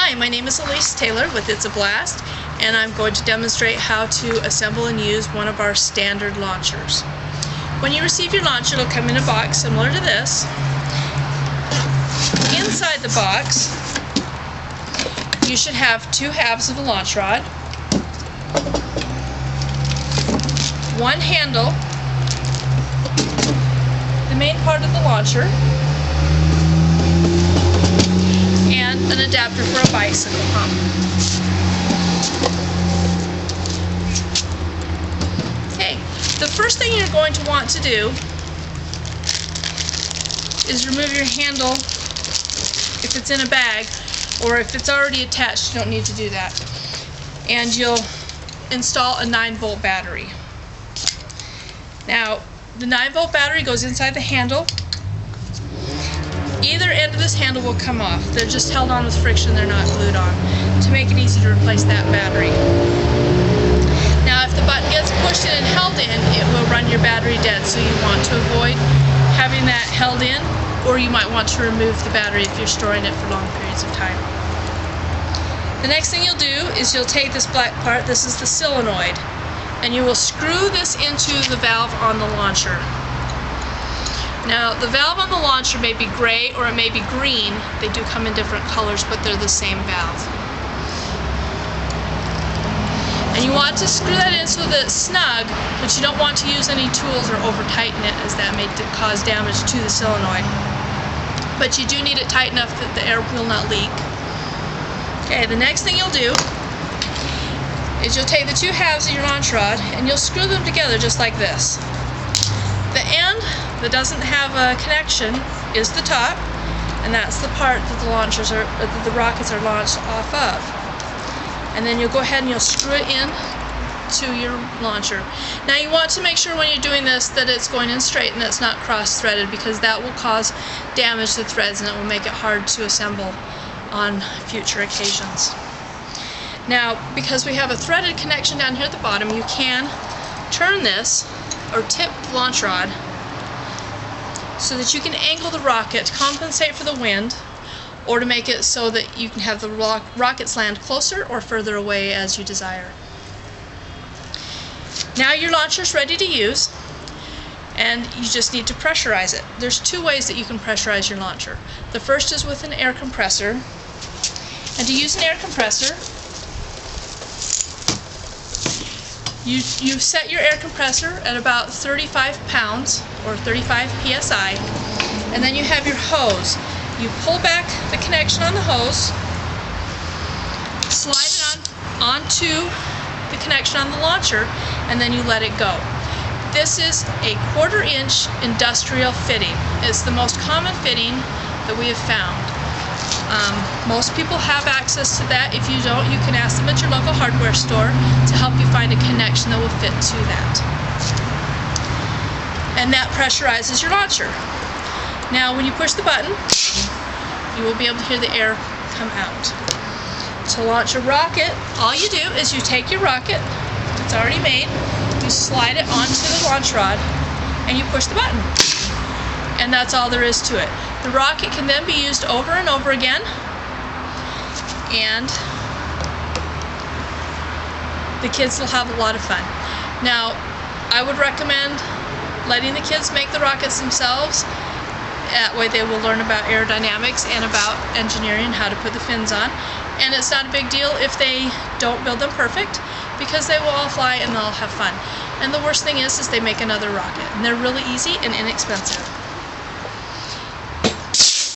Hi, my name is Ellice Taylor with It's a Blast, and I'm going to demonstrate how to assemble and use one of our standard launchers. When you receive your launcher, it'll come in a box similar to this. Inside the box, you should have two halves of a launch rod, one handle, the main part of the launcher, and an adapter for a bicycle pump. Okay, the first thing you're going to want to do is remove your handle if it's in a bag, or if it's already attached, you don't need to do that. And you'll install a 9-volt battery. Now, the 9-volt battery goes inside the handle. Either end of this handle will come off. They're just held on with friction, they're not glued on, to make it easy to replace that battery. Now if the button gets pushed in and held in, it will run your battery dead, so you want to avoid having that held in, or you might want to remove the battery if you're storing it for long periods of time. The next thing you'll do is you'll take this black part, this is the solenoid, and you will screw this into the valve on the launcher. Now, the valve on the launcher may be gray or it may be green. They do come in different colors, but they're the same valve. And you want to screw that in so that it's snug, but you don't want to use any tools or over-tighten it, as that may cause damage to the solenoid. But you do need it tight enough that the air will not leak. Okay, the next thing you'll do is you'll take the two halves of your launch rod and you'll screw them together just like this. The end that doesn't have a connection is the top, and that's the part that the rockets are launched off of. And then you'll go ahead and you'll screw it in to your launcher. Now you want to make sure when you're doing this that it's going in straight and it's not cross-threaded, because that will cause damage to the threads and it will make it hard to assemble on future occasions. Now, because we have a threaded connection down here at the bottom, you can turn this or tip the launch rod so that you can angle the rocket to compensate for the wind, or to make it so that you can have the rockets land closer or further away as you desire. Now your launcher is ready to use, and you just need to pressurize it. There's two ways that you can pressurize your launcher. The first is with an air compressor, and to use an air compressor, you set your air compressor at about 35 pounds or 35 psi, and then you have your hose. You pull back the connection on the hose, slide it onto the connection on the launcher, and then you let it go. This is a 1/4-inch industrial fitting. It's the most common fitting that we have found. Most people have access to that. If you don't, you can ask them at your local hardware store to help you find a connection that will fit to that. And that pressurizes your launcher. Now when you push the button, you will be able to hear the air come out. To launch a rocket, all you do is you take your rocket, it's already made, you slide it onto the launch rod, and you push the button. And that's all there is to it. The rocket can then be used over and over again, and the kids will have a lot of fun. Now, I would recommend letting the kids make the rockets themselves. That way they will learn about aerodynamics and about engineering, how to put the fins on. And it's not a big deal if they don't build them perfect, because they will all fly and they'll have fun. And the worst thing is they make another rocket. And they're really easy and inexpensive.